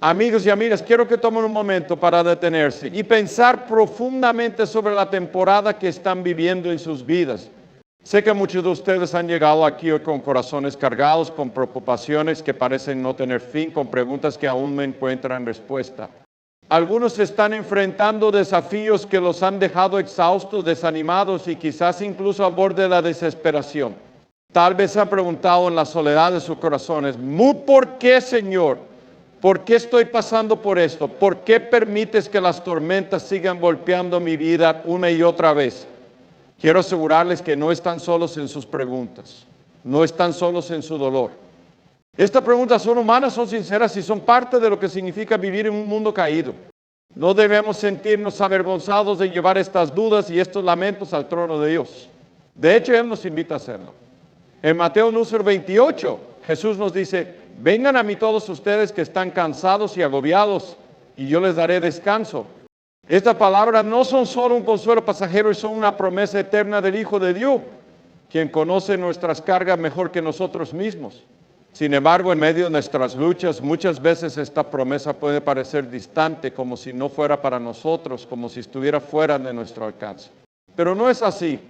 Amigos y amigas, quiero que tomen un momento para detenerse y pensar profundamente sobre la temporada que están viviendo en sus vidas. Sé que muchos de ustedes han llegado aquí hoy con corazones cargados, con preocupaciones que parecen no tener fin, con preguntas que aún no encuentran respuesta. Algunos están enfrentando desafíos que los han dejado exhaustos, desanimados y quizás incluso al borde de la desesperación. Tal vez se han preguntado en la soledad de sus corazones, ¿por qué, Señor? ¿Por qué estoy pasando por esto? ¿Por qué permites que las tormentas sigan golpeando mi vida una y otra vez? Quiero asegurarles que no están solos en sus preguntas, no están solos en su dolor. Estas preguntas son humanas, son sinceras y son parte de lo que significa vivir en un mundo caído. No debemos sentirnos avergonzados de llevar estas dudas y estos lamentos al trono de Dios. De hecho, Él nos invita a hacerlo. En Mateo 28, Jesús nos dice, vengan a mí todos ustedes que están cansados y agobiados, y yo les daré descanso. Estas palabras no son solo un consuelo pasajero, son una promesa eterna del Hijo de Dios, quien conoce nuestras cargas mejor que nosotros mismos. Sin embargo, en medio de nuestras luchas, muchas veces esta promesa puede parecer distante, como si no fuera para nosotros, como si estuviera fuera de nuestro alcance. Pero no es así.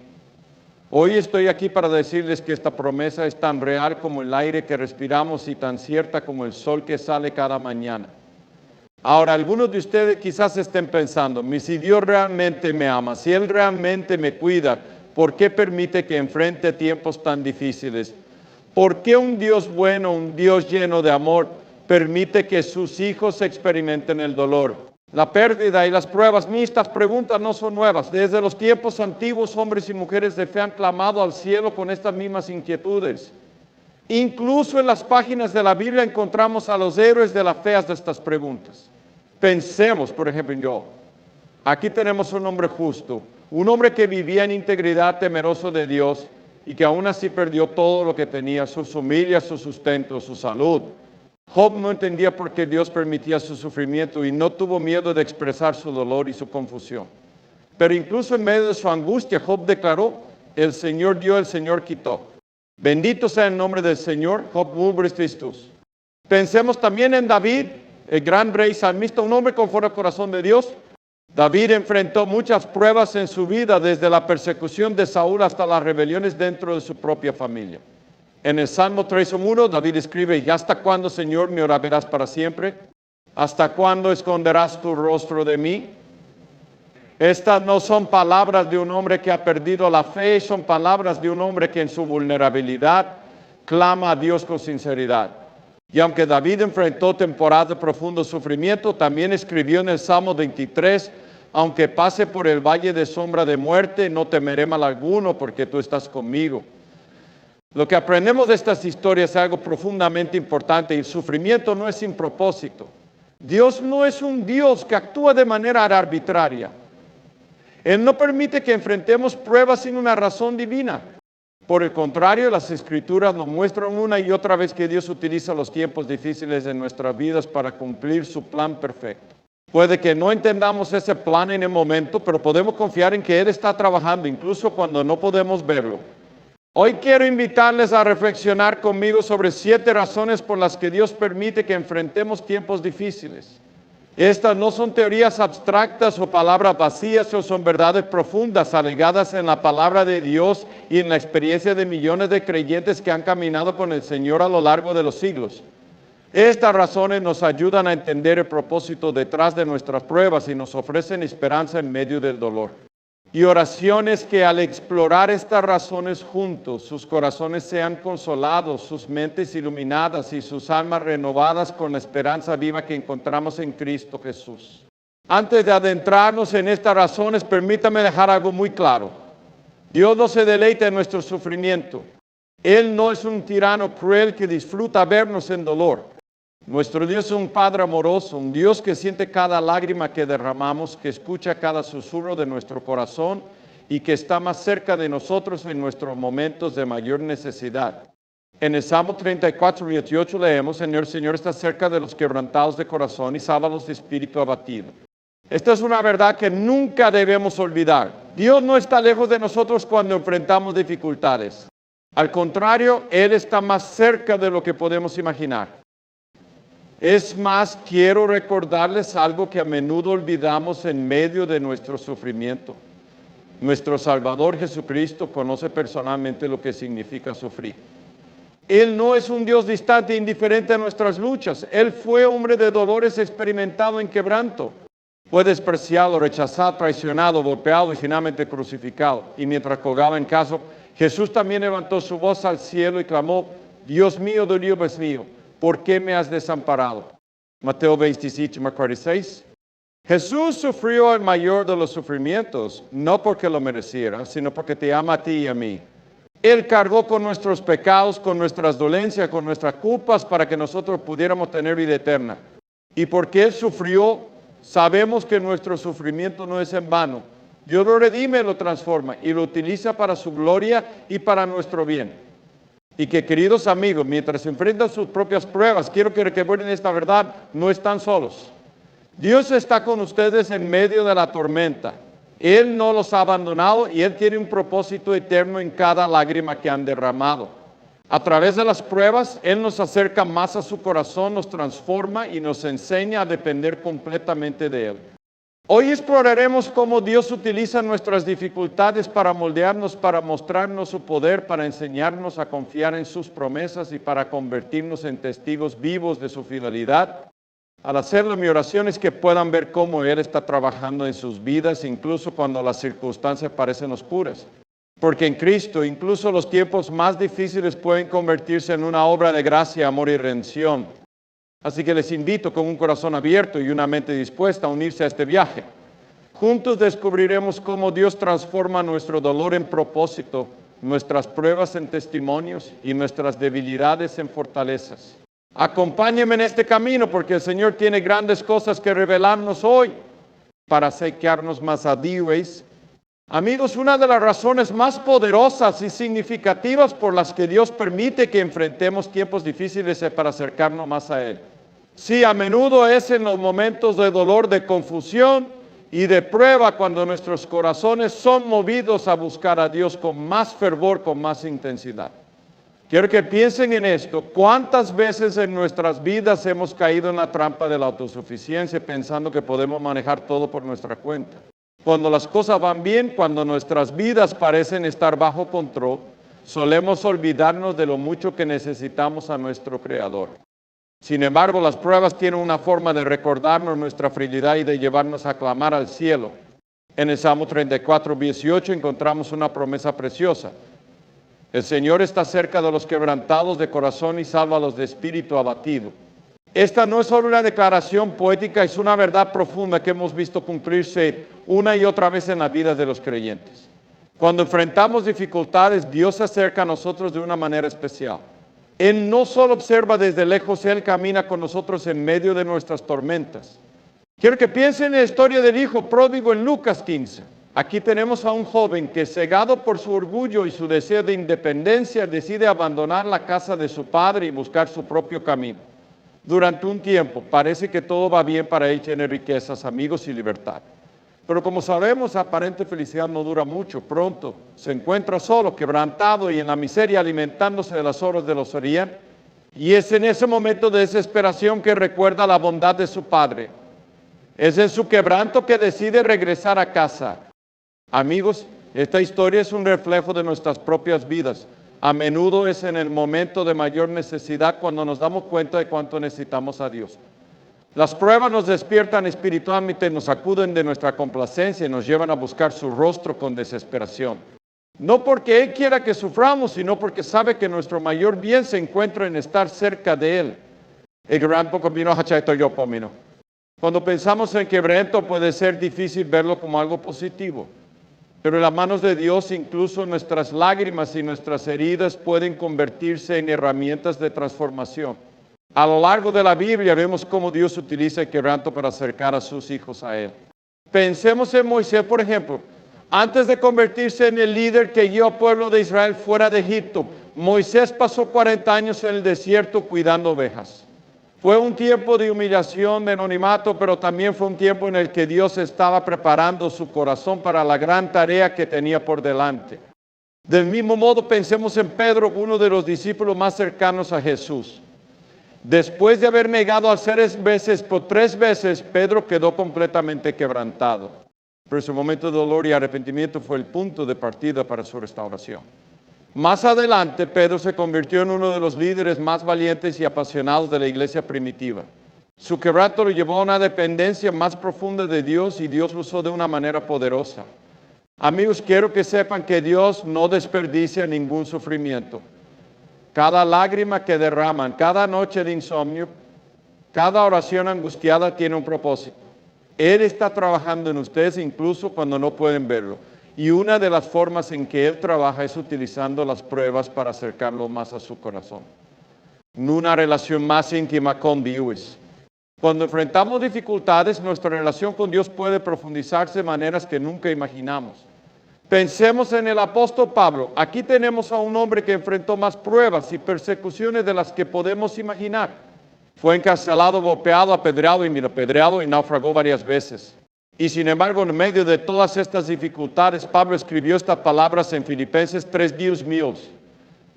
Hoy estoy aquí para decirles que esta promesa es tan real como el aire que respiramos y tan cierta como el sol que sale cada mañana. Ahora, algunos de ustedes quizás estén pensando, si Dios realmente me ama, si Él realmente me cuida, ¿por qué permite que enfrente tiempos tan difíciles? ¿Por qué un Dios bueno, un Dios lleno de amor, permite que sus hijos experimenten el dolor, la pérdida y las pruebas? Estas preguntas no son nuevas. Desde los tiempos antiguos, hombres y mujeres de fe han clamado al cielo con estas mismas inquietudes. Incluso en las páginas de la Biblia encontramos a los héroes de la fe de estas preguntas. Pensemos, por ejemplo, en Job. Aquí tenemos un hombre justo, un hombre que vivía en integridad, temeroso de Dios, y que aún así perdió todo lo que tenía, su familia, su sustento, su salud. Job no entendía por qué Dios permitía su sufrimiento y no tuvo miedo de expresar su dolor y su confusión. Pero incluso en medio de su angustia, Job declaró, el Señor dio, el Señor quitó. Bendito sea el nombre del Señor, Job Ubris Christus. Pensemos también en David, el gran rey salmista, un hombre conforme al corazón de Dios. David enfrentó muchas pruebas en su vida, desde la persecución de Saúl hasta las rebeliones dentro de su propia familia. En el Salmo 3:1, David escribe, ¿y hasta cuándo, Señor, me orarás para siempre? ¿Hasta cuándo esconderás tu rostro de mí? Estas no son palabras de un hombre que ha perdido la fe, son palabras de un hombre que en su vulnerabilidad clama a Dios con sinceridad. Y aunque David enfrentó temporadas de profundo sufrimiento, también escribió en el Salmo 23, aunque pase por el valle de sombra de muerte, no temeré mal alguno porque tú estás conmigo. Lo que aprendemos de estas historias es algo profundamente importante, y el sufrimiento no es sin propósito. Dios no es un Dios que actúa de manera arbitraria. Él no permite que enfrentemos pruebas sin una razón divina. Por el contrario, las Escrituras nos muestran una y otra vez que Dios utiliza los tiempos difíciles de nuestras vidas para cumplir su plan perfecto. Puede que no entendamos ese plan en el momento, pero podemos confiar en que Él está trabajando, incluso cuando no podemos verlo. Hoy quiero invitarles a reflexionar conmigo sobre 7 razones por las que Dios permite que enfrentemos tiempos difíciles. Estas no son teorías abstractas o palabras vacías, o son verdades profundas alegadas en la palabra de Dios y en la experiencia de millones de creyentes que han caminado con el Señor a lo largo de los siglos. Estas razones nos ayudan a entender el propósito detrás de nuestras pruebas y nos ofrecen esperanza en medio del dolor. Y oraciones que al explorar estas razones juntos, sus corazones sean consolados, sus mentes iluminadas y sus almas renovadas con la esperanza viva que encontramos en Cristo Jesús. Antes de adentrarnos en estas razones, permítame dejar algo muy claro. Dios no se deleita en nuestro sufrimiento. Él no es un tirano cruel que disfruta vernos en dolor. Nuestro Dios es un Padre amoroso, un Dios que siente cada lágrima que derramamos, que escucha cada susurro de nuestro corazón y que está más cerca de nosotros en nuestros momentos de mayor necesidad. En el Salmo 34:18 leemos, Señor está cerca de los quebrantados de corazón y sálvalos de espíritu abatido. Esta es una verdad que nunca debemos olvidar. Dios no está lejos de nosotros cuando enfrentamos dificultades. Al contrario, Él está más cerca de lo que podemos imaginar. Es más, quiero recordarles algo que a menudo olvidamos en medio de nuestro sufrimiento. Nuestro Salvador Jesucristo conoce personalmente lo que significa sufrir. Él no es un Dios distante e indiferente a nuestras luchas. Él fue hombre de dolores, experimentado en quebranto. Fue despreciado, rechazado, traicionado, golpeado y finalmente crucificado. Y mientras colgaba en caso, Jesús también levantó su voz al cielo y clamó: Dios mío, Dios mío, ¿por qué me has desamparado? Mateo 27, 46. Jesús sufrió el mayor de los sufrimientos, no porque lo mereciera, sino porque te ama a ti y a mí. Él cargó con nuestros pecados, con nuestras dolencias, con nuestras culpas, para que nosotros pudiéramos tener vida eterna. Y porque Él sufrió, sabemos que nuestro sufrimiento no es en vano. Dios lo redime, lo transforma y lo utiliza para su gloria y para nuestro bien. Y que, queridos amigos, mientras se enfrentan sus propias pruebas, quiero que recuerden esta verdad: no están solos. Dios está con ustedes en medio de la tormenta. Él no los ha abandonado y Él tiene un propósito eterno en cada lágrima que han derramado. A través de las pruebas, Él nos acerca más a su corazón, nos transforma y nos enseña a depender completamente de Él. Hoy exploraremos cómo Dios utiliza nuestras dificultades para moldearnos, para mostrarnos su poder, para enseñarnos a confiar en sus promesas y para convertirnos en testigos vivos de su fidelidad. Al hacerlo, mi oración es que puedan ver cómo Él está trabajando en sus vidas, incluso cuando las circunstancias parecen oscuras. Porque en Cristo, incluso los tiempos más difíciles pueden convertirse en una obra de gracia, amor y redención. Así que les invito con un corazón abierto y una mente dispuesta a unirse a este viaje. Juntos descubriremos cómo Dios transforma nuestro dolor en propósito, nuestras pruebas en testimonios y nuestras debilidades en fortalezas. Acompáñenme en este camino porque el Señor tiene grandes cosas que revelarnos hoy para acercarnos más a Dios. Amigos, una de las razones más poderosas y significativas por las que Dios permite que enfrentemos tiempos difíciles es para acercarnos más a Él. Sí, a menudo es en los momentos de dolor, de confusión y de prueba cuando nuestros corazones son movidos a buscar a Dios con más fervor, con más intensidad. Quiero que piensen en esto: ¿cuántas veces en nuestras vidas hemos caído en la trampa de la autosuficiencia pensando que podemos manejar todo por nuestra cuenta? Cuando las cosas van bien, cuando nuestras vidas parecen estar bajo control, solemos olvidarnos de lo mucho que necesitamos a nuestro Creador. Sin embargo, las pruebas tienen una forma de recordarnos nuestra fragilidad y de llevarnos a clamar al cielo. En el Salmo 34, 18 encontramos una promesa preciosa. El Señor está cerca de los quebrantados de corazón y salva a los de espíritu abatido. Esta no es solo una declaración poética, es una verdad profunda que hemos visto cumplirse una y otra vez en la vida de los creyentes. Cuando enfrentamos dificultades, Dios se acerca a nosotros de una manera especial. Él no solo observa desde lejos, Él camina con nosotros en medio de nuestras tormentas. Quiero que piensen en la historia del hijo pródigo en Lucas 15. Aquí tenemos a un joven que, cegado por su orgullo y su deseo de independencia, decide abandonar la casa de su padre y buscar su propio camino. Durante un tiempo parece que todo va bien para él, tener riquezas, amigos y libertad. Pero como sabemos, aparente felicidad no dura mucho. Pronto se encuentra solo, quebrantado y en la miseria, alimentándose de las obras de los Orián. Y es en ese momento de desesperación que recuerda la bondad de su padre. Es en su quebranto que decide regresar a casa. Amigos, esta historia es un reflejo de nuestras propias vidas. A menudo es en el momento de mayor necesidad cuando nos damos cuenta de cuánto necesitamos a Dios. Las pruebas nos despiertan espiritualmente, nos sacuden de nuestra complacencia y nos llevan a buscar su rostro con desesperación. No porque Él quiera que suframos, sino porque sabe que nuestro mayor bien se encuentra en estar cerca de Él. Cuando pensamos en quebranto puede ser difícil verlo como algo positivo. Pero en las manos de Dios, incluso nuestras lágrimas y nuestras heridas pueden convertirse en herramientas de transformación. A lo largo de la Biblia vemos cómo Dios utiliza el quebranto para acercar a sus hijos a Él. Pensemos en Moisés, por ejemplo. Antes de convertirse en el líder que guió al pueblo de Israel fuera de Egipto, Moisés pasó 40 años en el desierto cuidando ovejas. Fue un tiempo de humillación, de anonimato, pero también fue un tiempo en el que Dios estaba preparando su corazón para la gran tarea que tenía por delante. Del mismo modo, pensemos en Pedro, uno de los discípulos más cercanos a Jesús. Después de haber negado a 3 veces, por 3 veces, Pedro quedó completamente quebrantado. Pero su momento de dolor y arrepentimiento fue el punto de partida para su restauración. Más adelante, Pedro se convirtió en uno de los líderes más valientes y apasionados de la iglesia primitiva. Su quebranto lo llevó a una dependencia más profunda de Dios y Dios lo usó de una manera poderosa. Amigos, quiero que sepan que Dios no desperdicia ningún sufrimiento. Cada lágrima que derraman, cada noche de insomnio, cada oración angustiada tiene un propósito. Él está trabajando en ustedes incluso cuando no pueden verlo. Y una de las formas en que Él trabaja es utilizando las pruebas para acercarlo más a su corazón. En una relación más íntima con Dios. Cuando enfrentamos dificultades, nuestra relación con Dios puede profundizarse de maneras que nunca imaginamos. Pensemos en el apóstol Pablo. Aquí tenemos a un hombre que enfrentó más pruebas y persecuciones de las que podemos imaginar. Fue encarcelado, golpeado, apedreado y naufragó varias veces. Y sin embargo, en medio de todas estas dificultades, Pablo escribió estas palabras en Filipenses 3, Dios míos.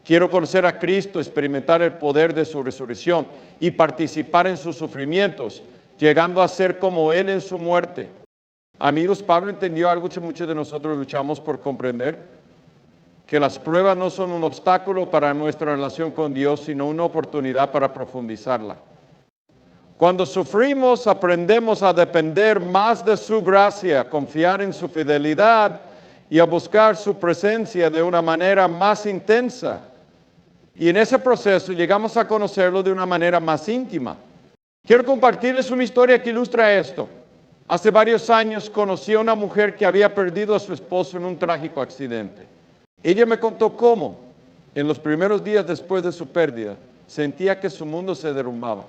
Quiero conocer a Cristo, experimentar el poder de su resurrección y participar en sus sufrimientos, llegando a ser como Él en su muerte. Amigos, Pablo entendió algo que muchos de nosotros luchamos por comprender, que las pruebas no son un obstáculo para nuestra relación con Dios, sino una oportunidad para profundizarla. Cuando sufrimos, aprendemos a depender más de su gracia, a confiar en su fidelidad y a buscar su presencia de una manera más intensa. Y en ese proceso llegamos a conocerlo de una manera más íntima. Quiero compartirles una historia que ilustra esto. Hace varios años conocí a una mujer que había perdido a su esposo en un trágico accidente. Ella me contó cómo, en los primeros días después de su pérdida, sentía que su mundo se derrumbaba.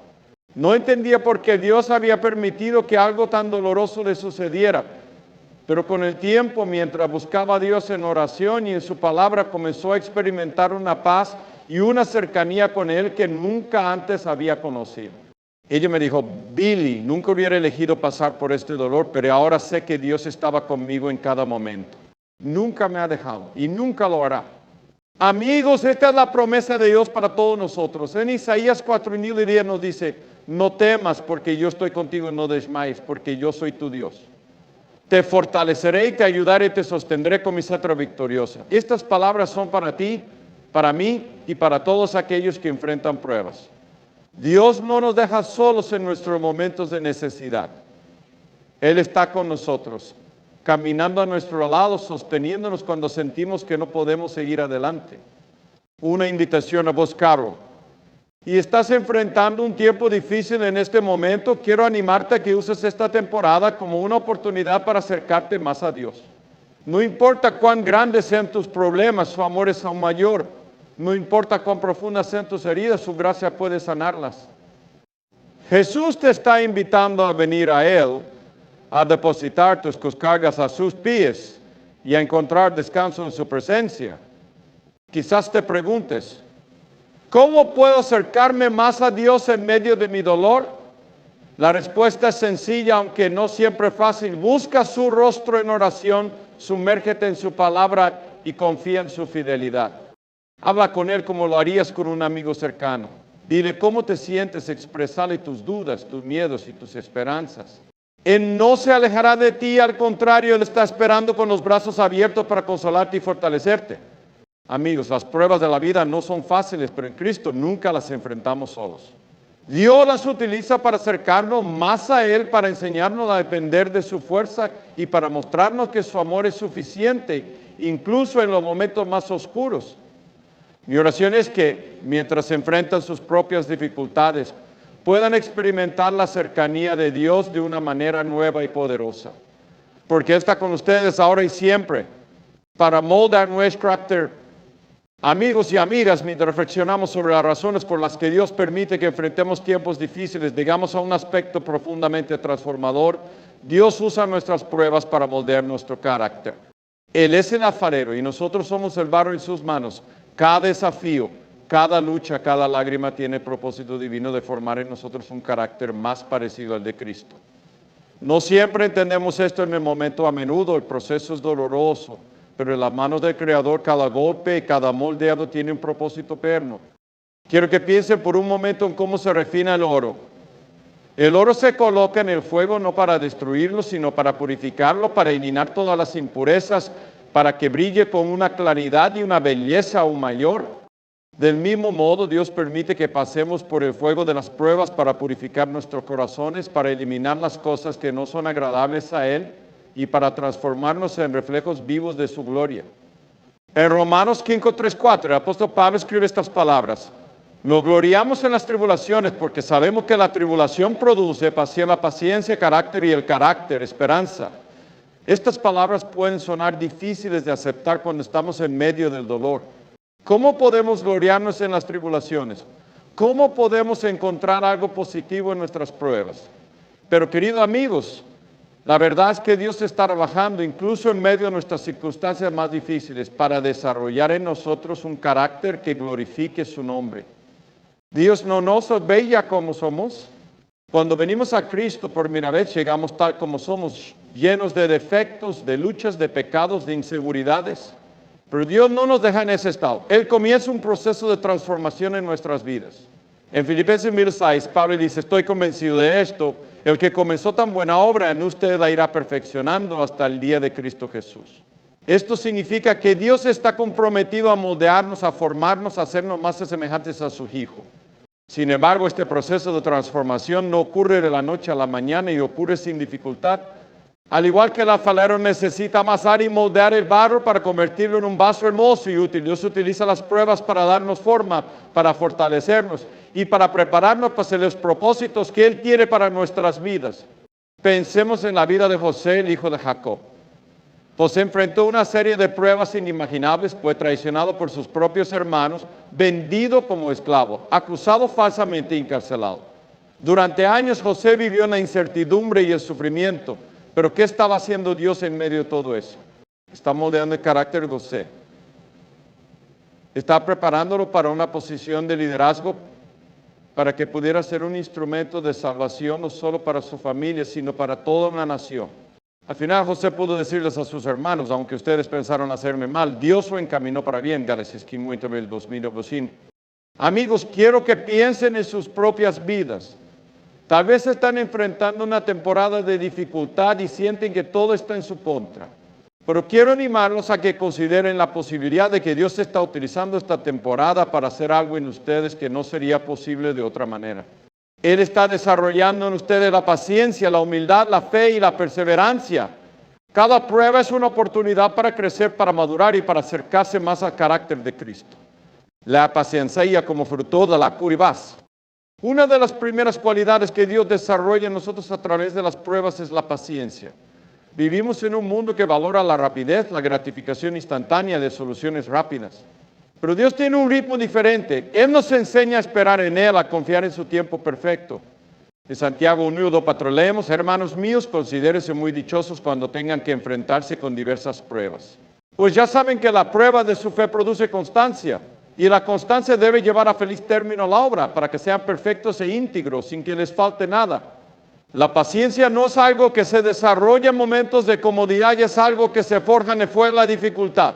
No entendía por qué Dios había permitido que algo tan doloroso le sucediera. Pero con el tiempo, mientras buscaba a Dios en oración y en su palabra, comenzó a experimentar una paz y una cercanía con Él que nunca antes había conocido. Ella me dijo, Billy, nunca hubiera elegido pasar por este dolor, pero ahora sé que Dios estaba conmigo en cada momento. Nunca me ha dejado y nunca lo hará. Amigos, esta es la promesa de Dios para todos nosotros. En Isaías 4:10 nos dice, no temas porque yo estoy contigo, no desmayes porque yo soy tu Dios. Te fortaleceré y te ayudaré y te sostendré con mi cetro victoriosa. Estas palabras son para ti, para mí y para todos aquellos que enfrentan pruebas. Dios no nos deja solos en nuestros momentos de necesidad. Él está con nosotros, caminando a nuestro lado, sosteniéndonos cuando sentimos que no podemos seguir adelante. Una invitación a buscarlo. Y estás enfrentando un tiempo difícil en este momento, quiero animarte a que uses esta temporada como una oportunidad para acercarte más a Dios. No importa cuán grandes sean tus problemas, su amor es aún mayor. No importa cuán profundas sean tus heridas, su gracia puede sanarlas. Jesús te está invitando a venir a Él, a depositar tus cargas a sus pies y a encontrar descanso en su presencia. Quizás te preguntes, ¿cómo puedo acercarme más a Dios en medio de mi dolor? La respuesta es sencilla, aunque no siempre fácil. Busca su rostro en oración, sumérgete en su palabra y confía en su fidelidad. Habla con Él como lo harías con un amigo cercano. Dile cómo te sientes, expresale tus dudas, tus miedos y tus esperanzas. Él no se alejará de ti, al contrario, Él está esperando con los brazos abiertos para consolarte y fortalecerte. Amigos, las pruebas de la vida no son fáciles, pero en Cristo nunca las enfrentamos solos. Dios las utiliza para acercarnos más a Él, para enseñarnos a depender de su fuerza y para mostrarnos que su amor es suficiente, incluso en los momentos más oscuros. Mi oración es que mientras enfrentan sus propias dificultades, puedan experimentar la cercanía de Dios de una manera nueva y poderosa. Porque Él está con ustedes ahora y siempre para moldar nuestro carácter. Amigos y amigas, mientras reflexionamos sobre las razones por las que Dios permite que enfrentemos tiempos difíciles, llegamos a un aspecto profundamente transformador. Dios usa nuestras pruebas para moldear nuestro carácter. Él es el alfarero y nosotros somos el barro en sus manos. Cada desafío, cada lucha, cada lágrima tiene el propósito divino de formar en nosotros un carácter más parecido al de Cristo. No siempre entendemos esto en el momento, a menudo el proceso es doloroso, pero en las manos del Creador cada golpe y cada moldeado tiene un propósito eterno. Quiero que piensen por un momento en cómo se refina el oro. El oro se coloca en el fuego no para destruirlo, sino para purificarlo, para eliminar todas las impurezas, para que brille con una claridad y una belleza aún mayor. Del mismo modo, Dios permite que pasemos por el fuego de las pruebas para purificar nuestros corazones, para eliminar las cosas que no son agradables a Él y para transformarnos en reflejos vivos de su gloria. En Romanos 5, 3, 4, el apóstol Pablo escribe estas palabras. Nos gloriamos en las tribulaciones porque sabemos que la tribulación produce paciencia, carácter y el carácter, esperanza. Estas palabras pueden sonar difíciles de aceptar cuando estamos en medio del dolor. ¿Cómo podemos gloriarnos en las tribulaciones? ¿Cómo podemos encontrar algo positivo en nuestras pruebas? Pero queridos amigos, la verdad es que Dios está trabajando incluso en medio de nuestras circunstancias más difíciles para desarrollar en nosotros un carácter que glorifique su nombre. Dios no nos bella como somos. Cuando venimos a Cristo por primera vez, llegamos tal como somos, llenos de defectos, de luchas, de pecados, de inseguridades. Pero Dios no nos deja en ese estado. Él comienza un proceso de transformación en nuestras vidas. En Filipenses 1:6, Pablo dice, estoy convencido de esto, el que comenzó tan buena obra en usted la irá perfeccionando hasta el día de Cristo Jesús. Esto significa que Dios está comprometido a moldearnos, a formarnos, a hacernos más semejantes a su Hijo. Sin embargo, este proceso de transformación no ocurre de la noche a la mañana y ocurre sin dificultad. Al igual que el alfarero necesita amasar y moldear el barro para convertirlo en un vaso hermoso y útil, Dios utiliza las pruebas para darnos forma, para fortalecernos y para prepararnos para hacer los propósitos que Él tiene para nuestras vidas. Pensemos en la vida de José, el hijo de Jacob. José enfrentó una serie de pruebas inimaginables, fue traicionado por sus propios hermanos, vendido como esclavo, acusado falsamente y encarcelado. Durante años José vivió en la incertidumbre y el sufrimiento, pero ¿qué estaba haciendo Dios en medio de todo eso? Está moldeando el carácter de José. Está preparándolo para una posición de liderazgo, para que pudiera ser un instrumento de salvación no solo para su familia, sino para toda una nación. Al final José pudo decirles a sus hermanos, aunque ustedes pensaron hacerme mal, Dios lo encaminó para bien. Gálatas 5:20. Amigos, quiero que piensen en sus propias vidas. Tal vez están enfrentando una temporada de dificultad y sienten que todo está en su contra. Pero quiero animarlos a que consideren la posibilidad de que Dios está utilizando esta temporada para hacer algo en ustedes que no sería posible de otra manera. Él está desarrollando en ustedes la paciencia, la humildad, la fe y la perseverancia. Cada prueba es una oportunidad para crecer, para madurar y para acercarse más al carácter de Cristo. La paciencia como fruto de la curvas. Una de las primeras cualidades que Dios desarrolla en nosotros a través de las pruebas es la paciencia. Vivimos en un mundo que valora la rapidez, la gratificación instantánea de soluciones rápidas. Pero Dios tiene un ritmo diferente. Él nos enseña a esperar en Él, a confiar en su tiempo perfecto. En Santiago 1:4 leemos, hermanos míos, considérense muy dichosos cuando tengan que enfrentarse con diversas pruebas. Pues ya saben que la prueba de su fe produce constancia. Y la constancia debe llevar a feliz término la obra, para que sean perfectos e íntegros, sin que les falte nada. La paciencia no es algo que se desarrolla en momentos de comodidad, y es algo que se forja en el fuego de la dificultad.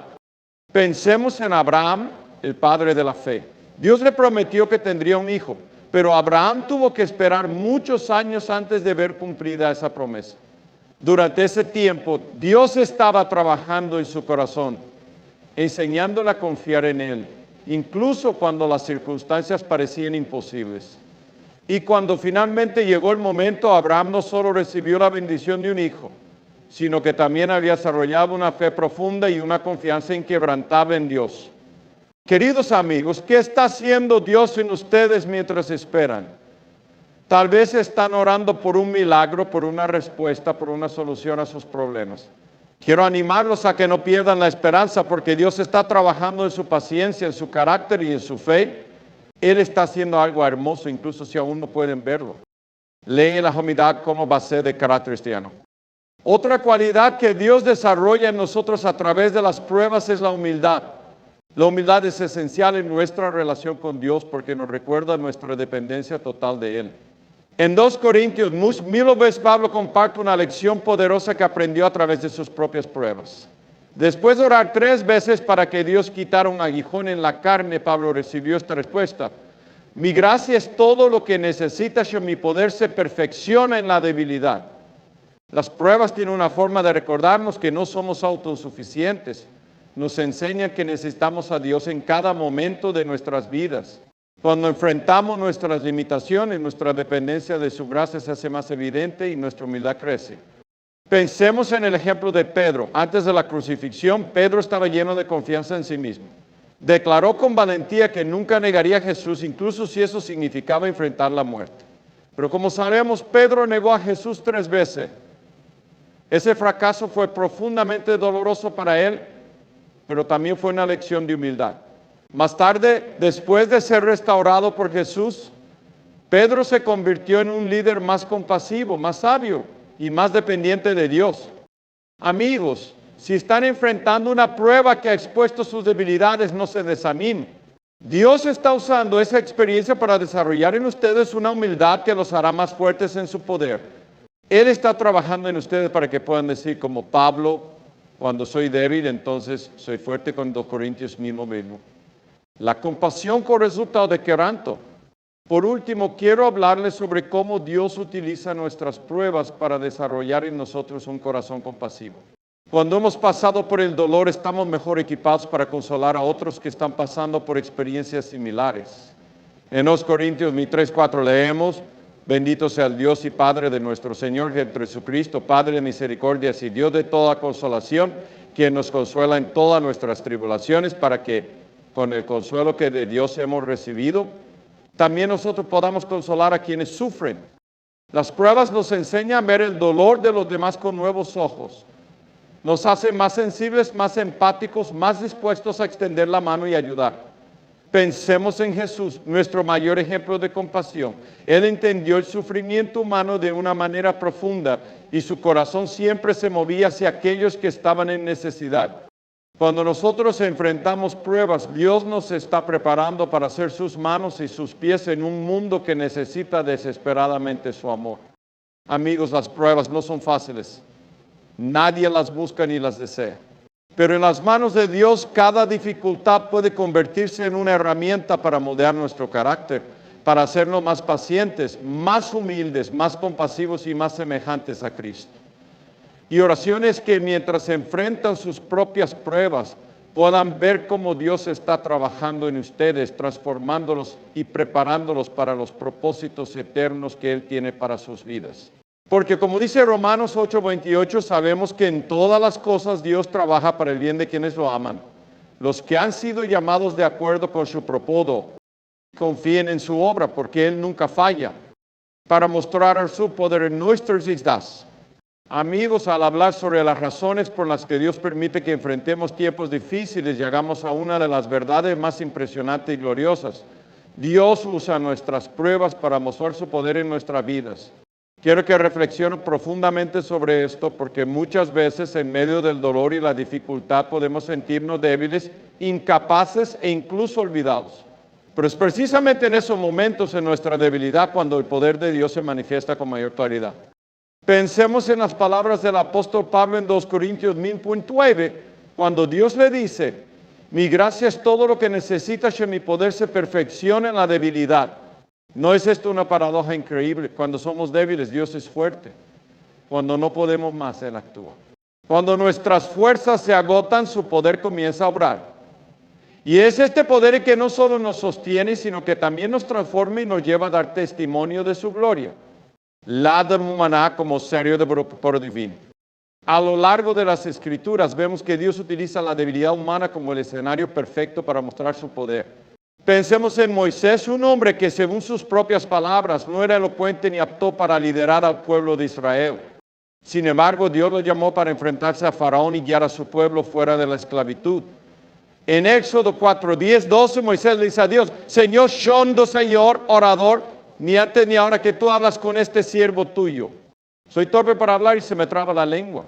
Pensemos en Abraham, el padre de la fe. Dios le prometió que tendría un hijo, pero Abraham tuvo que esperar muchos años antes de ver cumplida esa promesa. Durante ese tiempo, Dios estaba trabajando en su corazón, enseñándole a confiar en Él, incluso cuando las circunstancias parecían imposibles. Y cuando finalmente llegó el momento, Abraham no solo recibió la bendición de un hijo, sino que también había desarrollado una fe profunda y una confianza inquebrantable en Dios. Queridos amigos, ¿qué está haciendo Dios en ustedes mientras esperan? Tal vez están orando por un milagro, por una respuesta, por una solución a sus problemas. Quiero animarlos a que no pierdan la esperanza, porque Dios está trabajando en su paciencia, en su carácter y en su fe. Él está haciendo algo hermoso, incluso si aún no pueden verlo. Leen la humildad como base de carácter cristiano. Otra cualidad que Dios desarrolla en nosotros a través de las pruebas es la humildad. La humildad es esencial en nuestra relación con Dios porque nos recuerda nuestra dependencia total de Él. En 2 Corintios, mil veces Pablo comparte una lección poderosa que aprendió a través de sus propias pruebas. Después de orar 3 veces para que Dios quitara un aguijón en la carne, Pablo recibió esta respuesta. Mi gracia es todo lo que necesitas y mi poder se perfecciona en la debilidad. Las pruebas tienen una forma de recordarnos que no somos autosuficientes. Nos enseñan que necesitamos a Dios en cada momento de nuestras vidas. Cuando enfrentamos nuestras limitaciones, nuestra dependencia de su gracia se hace más evidente y nuestra humildad crece. Pensemos en el ejemplo de Pedro. Antes de la crucifixión, Pedro estaba lleno de confianza en sí mismo. Declaró con valentía que nunca negaría a Jesús, incluso si eso significaba enfrentar la muerte. Pero como sabemos, Pedro negó a Jesús 3 veces. Ese fracaso fue profundamente doloroso para él, pero también fue una lección de humildad. Más tarde, después de ser restaurado por Jesús, Pedro se convirtió en un líder más compasivo, más sabio y más dependiente de Dios. Amigos, si están enfrentando una prueba que ha expuesto sus debilidades, no se desanimen. Dios está usando esa experiencia para desarrollar en ustedes una humildad que los hará más fuertes en su poder. Él está trabajando en ustedes para que puedan decir como Pablo, cuando soy débil, entonces soy fuerte, con 2 Corintios mismo. La compasión con resultado de quebranto. Por último, quiero hablarles sobre cómo Dios utiliza nuestras pruebas para desarrollar en nosotros un corazón compasivo. Cuando hemos pasado por el dolor, estamos mejor equipados para consolar a otros que están pasando por experiencias similares. En 2 Corintios 3:4 leemos: bendito sea el Dios y Padre de nuestro Señor Jesucristo, Padre de misericordias y Dios de toda consolación, quien nos consuela en todas nuestras tribulaciones, para que con el consuelo que de Dios hemos recibido, también nosotros podamos consolar a quienes sufren. Las pruebas nos enseñan a ver el dolor de los demás con nuevos ojos. Nos hace más sensibles, más empáticos, más dispuestos a extender la mano y ayudar. Pensemos en Jesús, nuestro mayor ejemplo de compasión. Él entendió el sufrimiento humano de una manera profunda y su corazón siempre se movía hacia aquellos que estaban en necesidad. Cuando nosotros enfrentamos pruebas, Dios nos está preparando para ser sus manos y sus pies en un mundo que necesita desesperadamente su amor. Amigos, las pruebas no son fáciles. Nadie las busca ni las desea. Pero en las manos de Dios, cada dificultad puede convertirse en una herramienta para moldear nuestro carácter, para hacernos más pacientes, más humildes, más compasivos y más semejantes a Cristo. Y oraciones que mientras enfrentan sus propias pruebas, puedan ver cómo Dios está trabajando en ustedes, transformándolos y preparándolos para los propósitos eternos que Él tiene para sus vidas. Porque como dice Romanos 8:28, sabemos que en todas las cosas Dios trabaja para el bien de quienes lo aman. Los que han sido llamados de acuerdo con su propósito, confíen en su obra, porque Él nunca falla, para mostrar su poder en nuestras vidas. Amigos, al hablar sobre las razones por las que Dios permite que enfrentemos tiempos difíciles, llegamos a una de las verdades más impresionantes y gloriosas. Dios usa nuestras pruebas para mostrar su poder en nuestras vidas. Quiero que reflexionen profundamente sobre esto, porque muchas veces en medio del dolor y la dificultad podemos sentirnos débiles, incapaces e incluso olvidados. Pero es precisamente en esos momentos, en nuestra debilidad, cuando el poder de Dios se manifiesta con mayor claridad. Pensemos en las palabras del apóstol Pablo en 2 Corintios 9, cuando Dios le dice: mi gracia es todo lo que necesitas y mi poder se perfecciona en la debilidad. ¿No es esto una paradoja increíble? Cuando somos débiles, Dios es fuerte. Cuando no podemos más, Él actúa. Cuando nuestras fuerzas se agotan, su poder comienza a obrar. Y es este poder el que no solo nos sostiene, sino que también nos transforma y nos lleva a dar testimonio de su gloria. L'Adam humana como serio de propósito divino. A lo largo de las Escrituras vemos que Dios utiliza la debilidad humana como el escenario perfecto para mostrar su poder. Pensemos en Moisés, un hombre que según sus propias palabras no era elocuente ni apto para liderar al pueblo de Israel. Sin embargo, Dios lo llamó para enfrentarse a Faraón y guiar a su pueblo fuera de la esclavitud. En Éxodo 4:10-12, Moisés le dice a Dios: Señor, yo no Señor, orador, ni antes ni ahora que tú hablas con este siervo tuyo. Soy torpe para hablar y se me traba la lengua.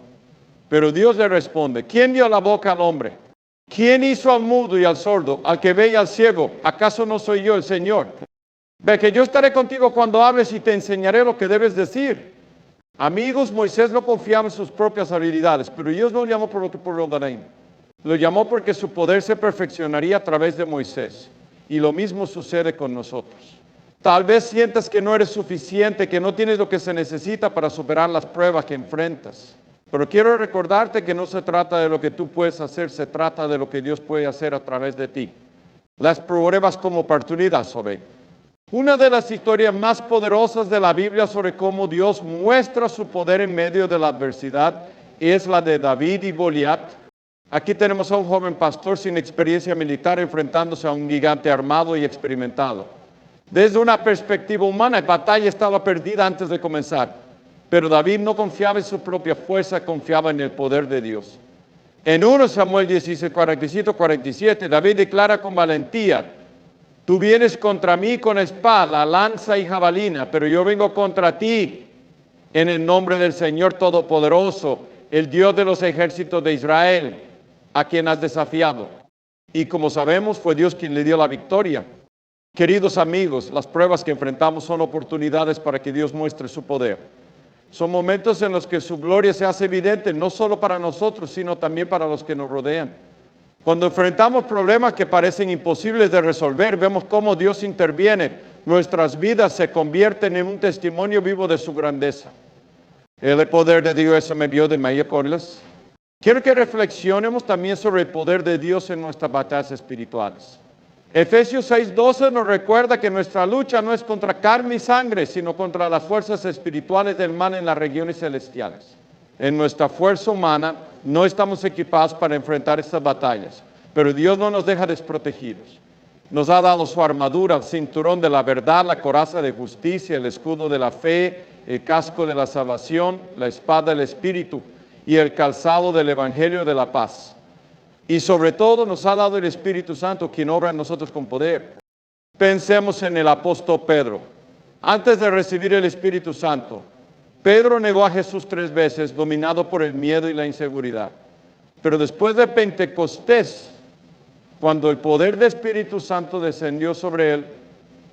Pero Dios le responde: ¿quién dio la boca al hombre? ¿Quién hizo al mudo y al sordo, al que ve y al ciego? ¿Acaso no soy yo el Señor? Ve que yo estaré contigo cuando hables y te enseñaré lo que debes decir. Amigos, Moisés no confiaba en sus propias habilidades, pero Dios no lo llamó por lo dañino. Lo llamó porque su poder se perfeccionaría a través de Moisés. Y lo mismo sucede con nosotros. Tal vez sientas que no eres suficiente, que no tienes lo que se necesita para superar las pruebas que enfrentas. Pero quiero recordarte que no se trata de lo que tú puedes hacer, se trata de lo que Dios puede hacer a través de ti. Las pruebas como oportunidad, ¿sabe? Una de las historias más poderosas de la Biblia sobre cómo Dios muestra su poder en medio de la adversidad es la de David y Goliat. Aquí tenemos a un joven pastor sin experiencia militar enfrentándose a un gigante armado y experimentado. Desde una perspectiva humana, la batalla estaba perdida antes de comenzar, pero David no confiaba en su propia fuerza, confiaba en el poder de Dios. En 1 Samuel 16, 47, David declara con valentía: tú vienes contra mí con espada, lanza y jabalina, pero yo vengo contra ti en el nombre del Señor Todopoderoso, el Dios de los ejércitos de Israel, a quien has desafiado. Y como sabemos, fue Dios quien le dio la victoria. Queridos amigos, las pruebas que enfrentamos son oportunidades para que Dios muestre su poder. Son momentos en los que su gloria se hace evidente, no solo para nosotros, sino también para los que nos rodean. Cuando enfrentamos problemas que parecen imposibles de resolver, vemos cómo Dios interviene. Nuestras vidas se convierten en un testimonio vivo de su grandeza. El poder de Dios se me vio de miércoles. Quiero que reflexionemos también sobre el poder de Dios en nuestras batallas espirituales. Efesios 6:12 nos recuerda que nuestra lucha no es contra carne y sangre, sino contra las fuerzas espirituales del mal en las regiones celestiales. En nuestra fuerza humana no estamos equipados para enfrentar estas batallas, pero Dios no nos deja desprotegidos. Nos ha dado su armadura, el cinturón de la verdad, la coraza de justicia, el escudo de la fe, el casco de la salvación, la espada del Espíritu y el calzado del Evangelio de la paz. Y sobre todo nos ha dado el Espíritu Santo, quien obra en nosotros con poder. Pensemos en el apóstol Pedro. Antes de recibir el Espíritu Santo, Pedro negó a Jesús 3 veces, dominado por el miedo y la inseguridad. Pero después de Pentecostés, cuando el poder del Espíritu Santo descendió sobre él,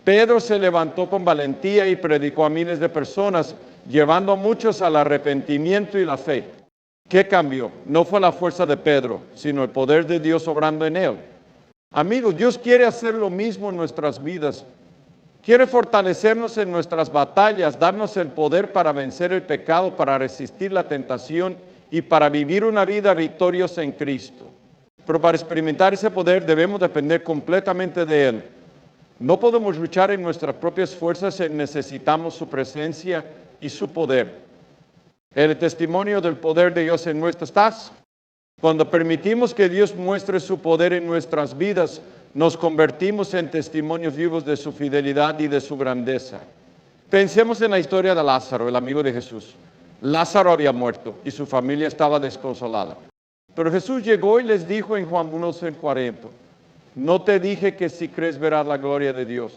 Pedro se levantó con valentía y predicó a miles de personas, llevando a muchos al arrepentimiento y la fe. ¿Qué cambió? No fue la fuerza de Pedro, sino el poder de Dios obrando en él. Amigos, Dios quiere hacer lo mismo en nuestras vidas. Quiere fortalecernos en nuestras batallas, darnos el poder para vencer el pecado, para resistir la tentación y para vivir una vida victoriosa en Cristo. Pero para experimentar ese poder debemos depender completamente de Él. No podemos luchar en nuestras propias fuerzas, necesitamos su presencia y su poder. El testimonio del poder de Dios en nuestras vidas. Cuando permitimos que Dios muestre su poder en nuestras vidas, nos convertimos en testimonios vivos de su fidelidad y de su grandeza. Pensemos en la historia de Lázaro, el amigo de Jesús. Lázaro había muerto y su familia estaba desconsolada. Pero Jesús llegó y les dijo en Juan 1:40, no te dije que si crees verás la gloria de Dios.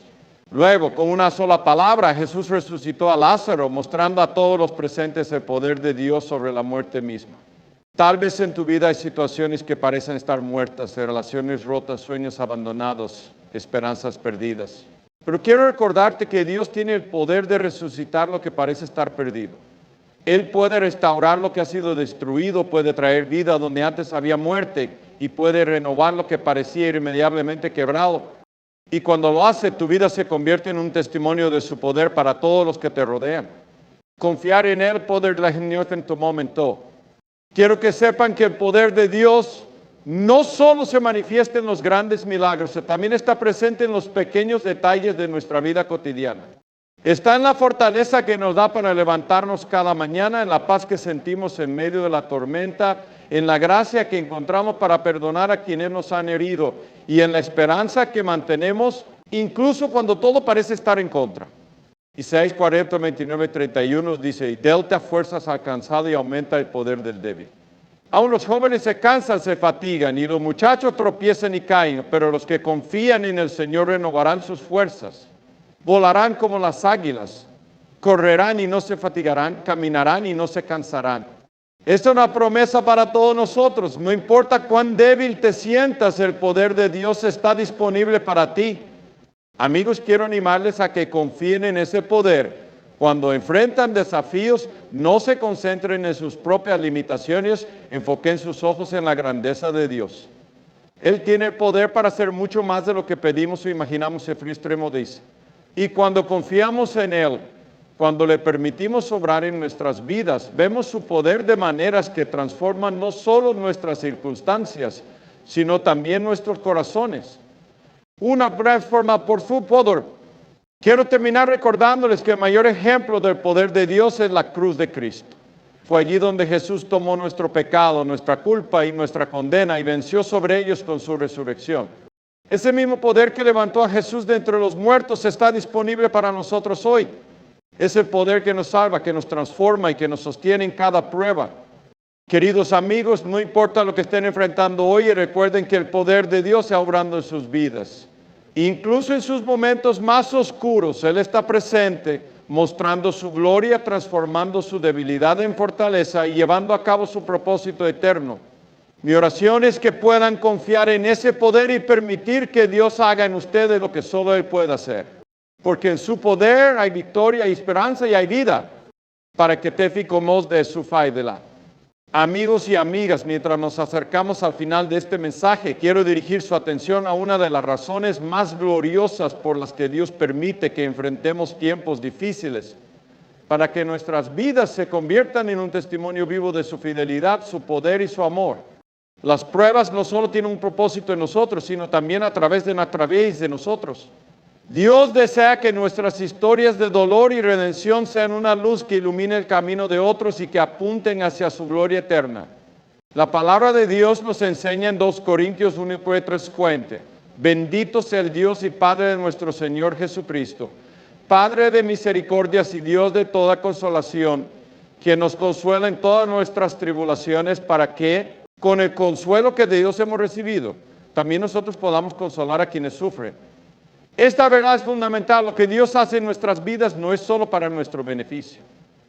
Luego, con una sola palabra, Jesús resucitó a Lázaro, mostrando a todos los presentes el poder de Dios sobre la muerte misma. Tal vez en tu vida hay situaciones que parecen estar muertas, relaciones rotas, sueños abandonados, esperanzas perdidas. Pero quiero recordarte que Dios tiene el poder de resucitar lo que parece estar perdido. Él puede restaurar lo que ha sido destruido, puede traer vida donde antes había muerte y puede renovar lo que parecía irremediablemente quebrado. Y cuando lo hace, tu vida se convierte en un testimonio de su poder para todos los que te rodean. Confiar en Él, poder la Señor en tu momento. Quiero que sepan que el poder de Dios no solo se manifiesta en los grandes milagros, también está presente en los pequeños detalles de nuestra vida cotidiana. Está en la fortaleza que nos da para levantarnos cada mañana, en la paz que sentimos en medio de la tormenta, en la gracia que encontramos para perdonar a quienes nos han herido y en la esperanza que mantenemos incluso cuando todo parece estar en contra. Isaías 40, 29, 31 dice, y delta fuerzas alcanzado y aumenta el poder del débil. Aún los jóvenes se cansan, se fatigan y los muchachos tropiezan y caen, pero los que confían en el Señor renovarán sus fuerzas. Volarán como las águilas, correrán y no se fatigarán, caminarán y no se cansarán. Esta es una promesa para todos nosotros. No importa cuán débil te sientas, el poder de Dios está disponible para ti. Amigos, quiero animarles a que confíen en ese poder. Cuando enfrentan desafíos, no se concentren en sus propias limitaciones, enfoquen sus ojos en la grandeza de Dios. Él tiene el poder para hacer mucho más de lo que pedimos o imaginamos, el frío extremo dice. Y cuando confiamos en Él, cuando le permitimos obrar en nuestras vidas, vemos su poder de maneras que transforman no solo nuestras circunstancias, sino también nuestros corazones. Una breve forma por favor. Quiero terminar recordándoles que el mayor ejemplo del poder de Dios es la cruz de Cristo. Fue allí donde Jesús tomó nuestro pecado, nuestra culpa y nuestra condena y venció sobre ellos con su resurrección. Ese mismo poder que levantó a Jesús de entre los muertos está disponible para nosotros hoy. Es el poder que nos salva, que nos transforma y que nos sostiene en cada prueba. Queridos amigos, no importa lo que estén enfrentando hoy, recuerden que el poder de Dios está obrando en sus vidas. Incluso en sus momentos más oscuros, Él está presente, mostrando su gloria, transformando su debilidad en fortaleza y llevando a cabo su propósito eterno. Mi oración es que puedan confiar en ese poder y permitir que Dios haga en ustedes lo que solo Él puede hacer. Porque en su poder hay victoria, hay esperanza y hay vida para que te ficamos de su faidela. Amigos y amigas, mientras nos acercamos al final de este mensaje, quiero dirigir su atención a una de las razones más gloriosas por las que Dios permite que enfrentemos tiempos difíciles, para que nuestras vidas se conviertan en un testimonio vivo de su fidelidad, su poder y su amor. Las pruebas no solo tienen un propósito en nosotros, sino también a través de nosotros. Dios desea que nuestras historias de dolor y redención sean una luz que ilumine el camino de otros y que apunten hacia su gloria eterna. La palabra de Dios nos enseña en 2 Corintios 1:3: bendito sea el Dios y Padre de nuestro Señor Jesucristo, Padre de misericordias y Dios de toda consolación, que nos consuela en todas nuestras tribulaciones, para que, con el consuelo que de Dios hemos recibido, también nosotros podamos consolar a quienes sufren. Esta verdad es fundamental. Lo que Dios hace en nuestras vidas no es solo para nuestro beneficio.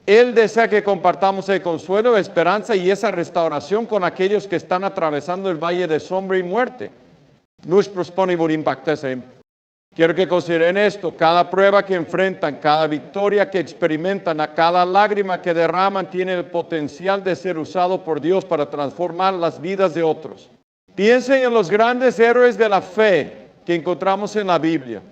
Él desea que compartamos el consuelo, esperanza y esa restauración con aquellos que están atravesando el valle de sombra y muerte. Nu își propune vor impacta. Quiero que consideren esto: cada prueba que enfrentan, cada victoria que experimentan, cada lágrima que derraman tiene el potencial de ser usado por Dios para transformar las vidas de otros. Piensen en los grandes héroes de la fe que encontramos en la Biblia.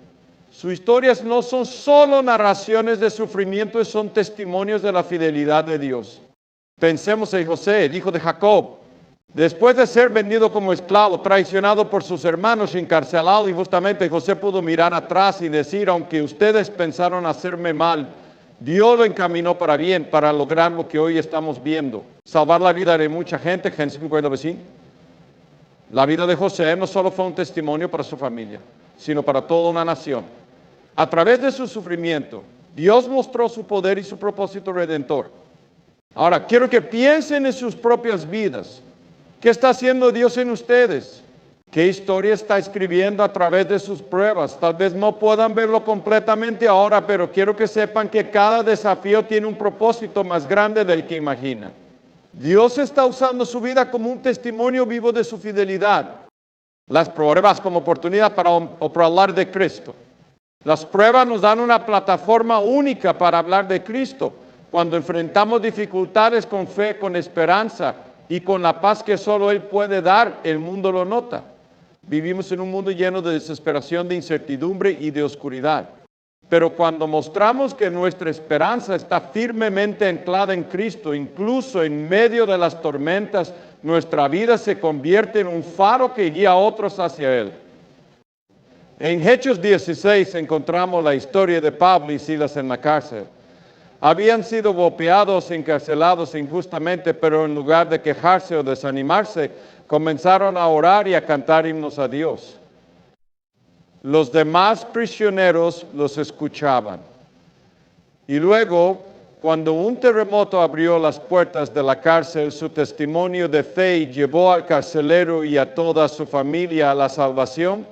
Sus historias no son solo narraciones de sufrimiento, son testimonios de la fidelidad de Dios. Pensemos en José, el hijo de Jacob. Después de ser vendido como esclavo, traicionado por sus hermanos, encarcelado injustamente, José pudo mirar atrás y decir: aunque ustedes pensaron hacerme mal, Dios lo encaminó para bien, para lograr lo que hoy estamos viendo. Salvar la vida de mucha gente. La vida de José no solo fue un testimonio para su familia, sino para toda una nación. A través de su sufrimiento, Dios mostró su poder y su propósito redentor. Ahora, quiero que piensen en sus propias vidas. ¿Qué está haciendo Dios en ustedes? ¿Qué historia está escribiendo a través de sus pruebas? Tal vez no puedan verlo completamente ahora, pero quiero que sepan que cada desafío tiene un propósito más grande del que imaginan. Dios está usando su vida como un testimonio vivo de su fidelidad. Las pruebas como oportunidad para hablar de Cristo. Las pruebas nos dan una plataforma única para hablar de Cristo. Cuando enfrentamos dificultades con fe, con esperanza y con la paz que solo Él puede dar, el mundo lo nota. Vivimos en un mundo lleno de desesperación, de incertidumbre y de oscuridad. Pero cuando mostramos que nuestra esperanza está firmemente anclada en Cristo, incluso en medio de las tormentas, nuestra vida se convierte en un faro que guía a otros hacia Él. En Hechos 16 encontramos la historia de Pablo y Silas en la cárcel. Habían sido golpeados, encarcelados injustamente, pero en lugar de quejarse o desanimarse, comenzaron a orar y a cantar himnos a Dios. Los demás prisioneros los escuchaban. Y luego, cuando un terremoto abrió las puertas de la cárcel, su testimonio de fe llevó al carcelero y a toda su familia a la salvación.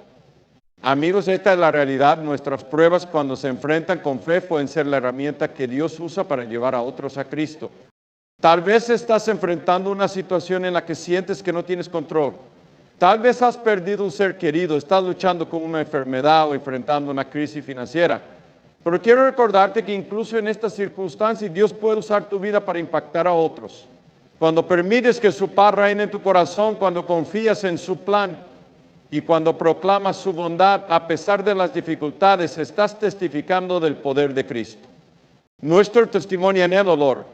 Amigos, esta es la realidad. Nuestras pruebas, cuando se enfrentan con fe, pueden ser la herramienta que Dios usa para llevar a otros a Cristo. Tal vez estás enfrentando una situación en la que sientes que no tienes control. Tal vez has perdido un ser querido, estás luchando con una enfermedad o enfrentando una crisis financiera. Pero quiero recordarte que incluso en estas circunstancias Dios puede usar tu vida para impactar a otros. Cuando permites que su paz reine en tu corazón, cuando confías en su plan, Y cuando proclamas su bondad, a pesar de las dificultades, estás testificando del poder de Cristo. Nuestro testimonio en el dolor.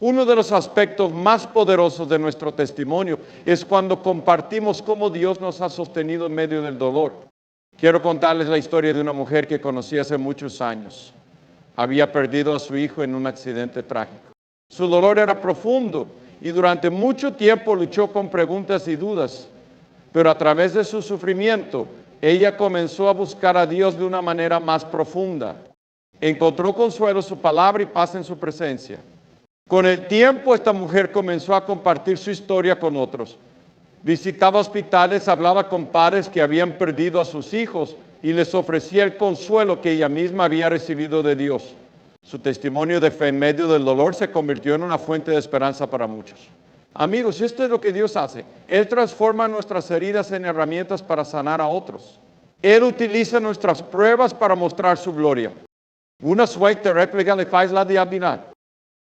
Uno de los aspectos más poderosos de nuestro testimonio es cuando compartimos cómo Dios nos ha sostenido en medio del dolor. Quiero contarles la historia de una mujer que conocí hace muchos años. Había perdido a su hijo en un accidente trágico. Su dolor era profundo y durante mucho tiempo luchó con preguntas y dudas. Pero a través de su sufrimiento, ella comenzó a buscar a Dios de una manera más profunda. Encontró consuelo en su palabra y paz en su presencia. Con el tiempo, esta mujer comenzó a compartir su historia con otros. Visitaba hospitales, hablaba con padres que habían perdido a sus hijos y les ofrecía el consuelo que ella misma había recibido de Dios. Su testimonio de fe en medio del dolor se convirtió en una fuente de esperanza para muchos. Amigos, esto es lo que Dios hace. Él transforma nuestras heridas en herramientas para sanar a otros. Él utiliza nuestras pruebas para mostrar su gloria. Una suerte réplica le faz la diablina.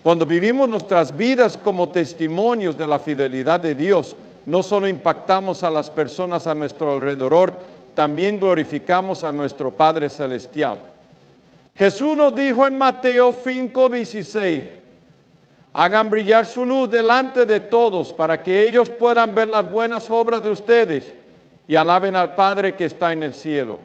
Cuando vivimos nuestras vidas como testimonios de la fidelidad de Dios, no solo impactamos a las personas a nuestro alrededor, también glorificamos a nuestro Padre Celestial. Jesús nos dijo en Mateo 5:16, hagan brillar su luz delante de todos para que ellos puedan ver las buenas obras de ustedes y alaben al Padre que está en el cielo.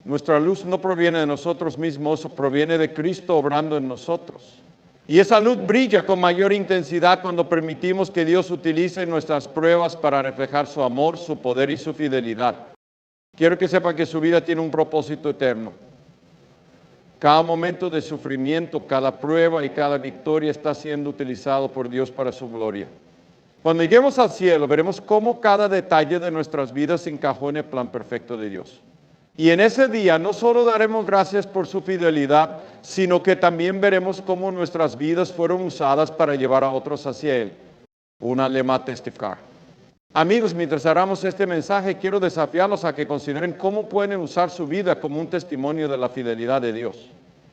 Nuestra luz no proviene de nosotros mismos, proviene de Cristo obrando en nosotros. Y esa luz brilla con mayor intensidad cuando permitimos que Dios utilice nuestras pruebas para reflejar su amor, su poder y su fidelidad. Quiero que sepan que su vida tiene un propósito eterno. Cada momento de sufrimiento, cada prueba y cada victoria está siendo utilizado por Dios para su gloria. Cuando lleguemos al cielo, veremos cómo cada detalle de nuestras vidas encajó en el plan perfecto de Dios. Y en ese día no solo daremos gracias por su fidelidad, sino que también veremos cómo nuestras vidas fueron usadas para llevar a otros hacia Él. Una lema testificar. Amigos, mientras hagamos este mensaje, quiero desafiarlos a que consideren cómo pueden usar su vida como un testimonio de la fidelidad de Dios.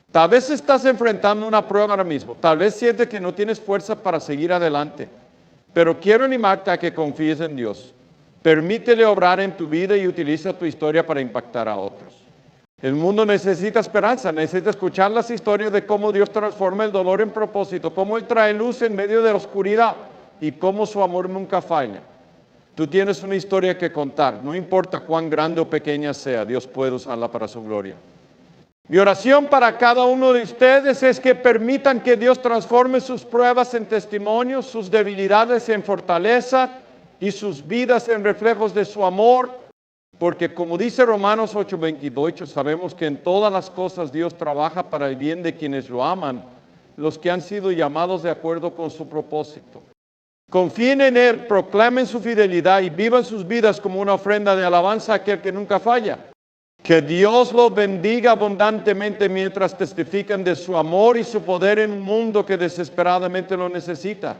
Tal vez estás enfrentando una prueba ahora mismo. Tal vez sientes que no tienes fuerza para seguir adelante. Pero quiero animarte a que confíes en Dios. Permítele obrar en tu vida y utiliza tu historia para impactar a otros. El mundo necesita esperanza, necesita escuchar las historias de cómo Dios transforma el dolor en propósito, cómo Él trae luz en medio de la oscuridad y cómo su amor nunca falla. Tú tienes una historia que contar, no importa cuán grande o pequeña sea, Dios puede usarla para su gloria. Mi oración para cada uno de ustedes es que permitan que Dios transforme sus pruebas en testimonios, sus debilidades en fortaleza y sus vidas en reflejos de su amor, porque como dice Romanos 8:28, sabemos que en todas las cosas Dios trabaja para el bien de quienes lo aman, los que han sido llamados de acuerdo con su propósito. Confíen en Él, proclamen su fidelidad y vivan sus vidas como una ofrenda de alabanza a aquel que nunca falla. Que Dios los bendiga abundantemente mientras testifican de su amor y su poder en un mundo que desesperadamente lo necesita.